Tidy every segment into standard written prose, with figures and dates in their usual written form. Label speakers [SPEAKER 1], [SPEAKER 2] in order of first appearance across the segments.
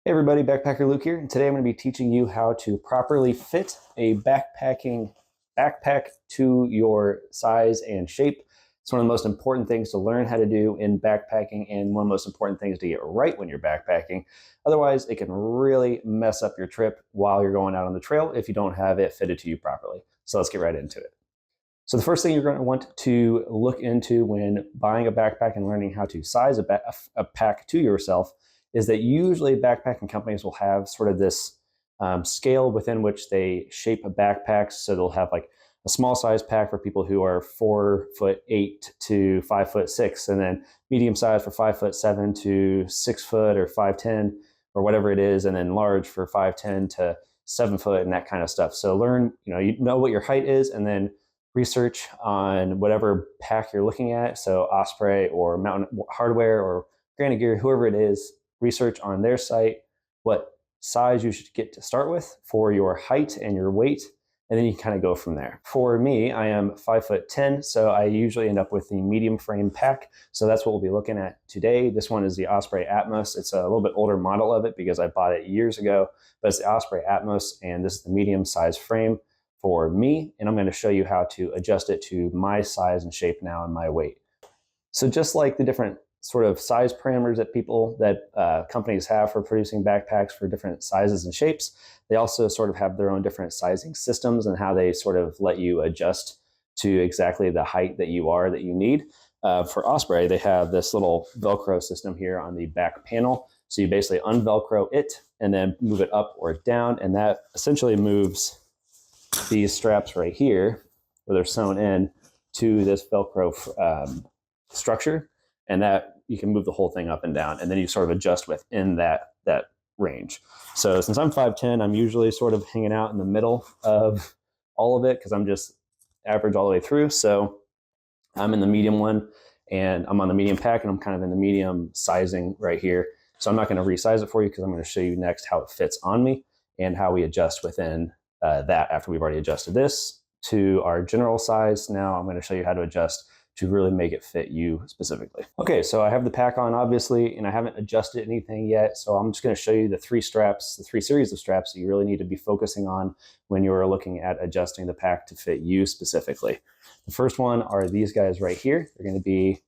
[SPEAKER 1] Hey everybody, Backpacker Luke here, and today I'm going to be teaching you how to properly fit a backpack to your size and shape. It's one of the most important things to learn how to do in backpacking, and one of the most important things to get right when you're backpacking. Otherwise, it can really mess up your trip while you're going out on the trail if you don't have it fitted to you properly. So let's get right into it. So the first thing you're going to want to look into when buying a backpack and learning how to size a pack to yourself is that usually backpacking companies will have sort of this scale within which they shape backpacks. So they'll have like a small size pack for people who are 4'8" to 5'6", and then medium size for 5'7" to 6 foot or 5'10" or whatever it is, and then large for 5'10" to 7 foot and that kind of stuff. So you know what your height is, and then research on whatever pack you're looking at. So Osprey or Mountain Hardwear or Granite Gear, whoever it is, research on their site what size you should get to start with for your height and your weight, and then you kind of go from there. For me, I am 5'10", so I usually end up with the medium frame pack. So that's what we'll be looking at today. This one is the Osprey Atmos. It's a little bit older model of it because I bought it years ago, but it's the Osprey Atmos, and this is the medium size frame for me, and I'm going to show you how to adjust it to my size and shape now and my weight. So just like the different sort of size parameters that companies have for producing backpacks for different sizes and shapes, they also sort of have their own different sizing systems and how they sort of let you adjust to exactly the height that you need. For Osprey, they have this little Velcro system here on the back panel. So you basically unvelcro it and then move it up or down, and that essentially moves these straps right here, where they're sewn in, to this Velcro structure, and that you can move the whole thing up and down, and then you sort of adjust within that range. So since I'm 5'10", I'm usually sort of hanging out in the middle of all of it because I'm just average all the way through. So I'm in the medium one, and I'm on the medium pack, and I'm kind of in the medium sizing right here. So I'm not going to resize it for you because I'm going to show you next how it fits on me and how we adjust within that after we've already adjusted this to our general size. Now I'm going to show you how to adjust to really make it fit you specifically. Okay, so I have the pack on obviously, and I haven't adjusted anything yet. So I'm just going to show you the three series of straps that you really need to be focusing on when you're looking at adjusting the pack to fit you specifically. The first one are these guys right here. They're going to be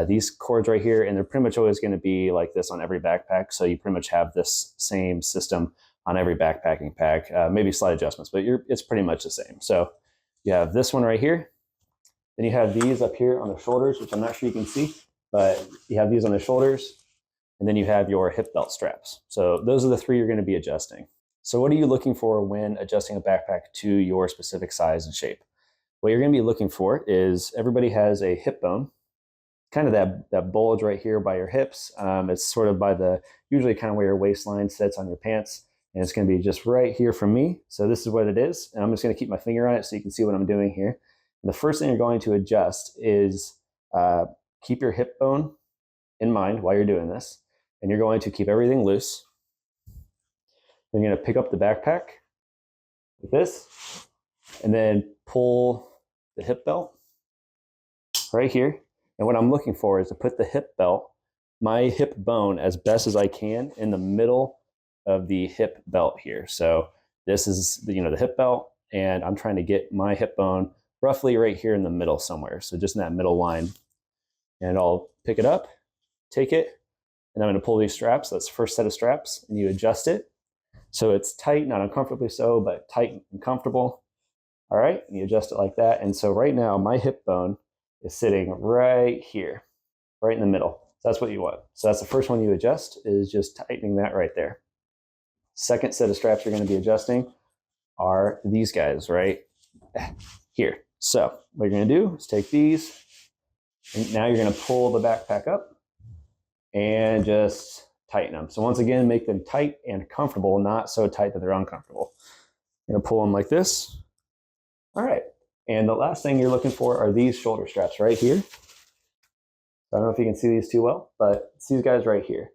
[SPEAKER 1] these cords right here, and they're pretty much always going to be like this on every backpack. So you pretty much have this same system on every backpacking pack, maybe slight adjustments, but it's pretty much the same. So you have this one right here. Then you have these up here on the shoulders, which I'm not sure you can see, but you have these on the shoulders. And then you have your hip belt straps. So those are the three you're going to be adjusting. So what are you looking for when adjusting a backpack to your specific size and shape? What you're going to be looking for is everybody has a hip bone, kind of that bulge right here by your hips. It's sort of usually kind of where your waistline sits on your pants. And it's going to be just right here from me. So this is what it is. And I'm just going to keep my finger on it so you can see what I'm doing here. And the first thing you're going to adjust is keep your hip bone in mind while you're doing this. And you're going to keep everything loose. Then you're going to pick up the backpack like this. And then pull the hip belt right here. And what I'm looking for is to put the hip belt, my hip bone, as best as I can in the middle of the hip belt here. So this is the hip belt, and I'm trying to get my hip bone roughly right here in the middle somewhere. So just in that middle line. And I'll pick it up, take it, and I'm going to pull these straps. That's the first set of straps, and you adjust it. So it's tight, not uncomfortably so, but tight and comfortable. All right, and you adjust it like that. And so right now my hip bone is sitting right here, right in the middle. So that's what you want. So that's the first one you adjust, is just tightening that right there. Second set of straps you're going to be adjusting are these guys right here. So what you're going to do is take these, and now you're going to pull the backpack up and just tighten them. So once again, make them tight and comfortable, not so tight that they're uncomfortable. You're going to pull them like this. All right. And the last thing you're looking for are these shoulder straps right here. I don't know if you can see these too well, but it's these guys right here.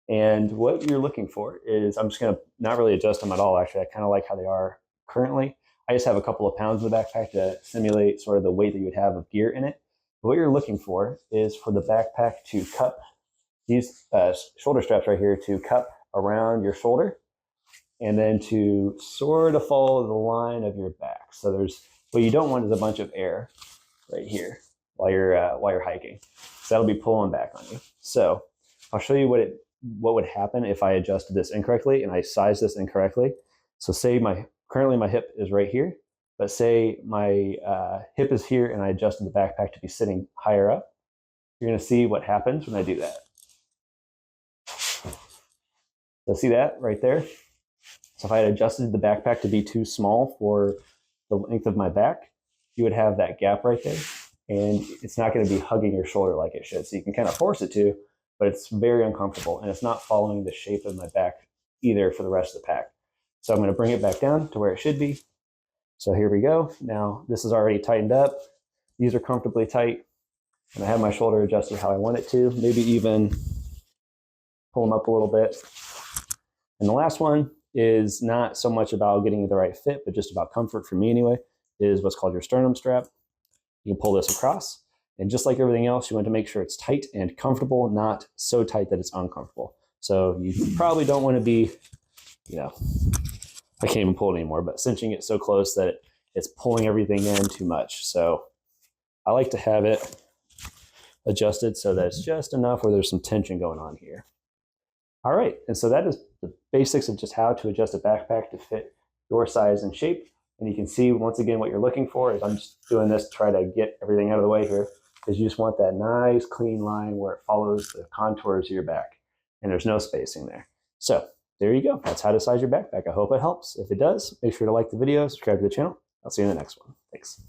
[SPEAKER 1] And what you're looking for is, I'm just going to not really adjust them at all, actually. I kind of like how they are currently. I just have a couple of pounds in the backpack to simulate sort of the weight that you would have of gear in it. But what you're looking for is for the backpack to cup, these shoulder straps right here to cup around your shoulder, and then to sort of follow the line of your back. So what you don't want is a bunch of air right here while you're hiking. So that'll be pulling back on you. So I'll show you what would happen if I adjusted this incorrectly and I sized this incorrectly. So say currently my hip is right here, but say my hip is here and I adjusted the backpack to be sitting higher up. You're going to see what happens when I do that. So see that right there? So if I had adjusted the backpack to be too small for the length of my back, you would have that gap right there, and it's not going to be hugging your shoulder like it should. So you can kind of force it to, but it's very uncomfortable, and it's not following the shape of my back either for the rest of the pack. So I'm going to bring it back down to where it should be. So here we go. Now this is already tightened up. These are comfortably tight, and I have my shoulder adjusted how I want it to, maybe even pull them up a little bit. And the last one is not so much about getting the right fit, but just about comfort for me anyway, is what's called your sternum strap. You can pull this across, and just like everything else, you want to make sure it's tight and comfortable, not so tight that it's uncomfortable. So you probably don't want to be, I can't even pull it anymore, but cinching it so close that it's pulling everything in too much. So I like to have it adjusted so that it's just enough where there's some tension going on here. All right, and so that is the basics of just how to adjust a backpack to fit your size and shape. And you can see, once again, what you're looking for is I'm just doing this to try to get everything out of the way here, is you just want that nice clean line where it follows the contours of your back and there's no spacing there. So there you go. That's how to size your backpack. I hope it helps. If it does, make sure to like the video, subscribe to the channel. I'll see you in the next one. Thanks.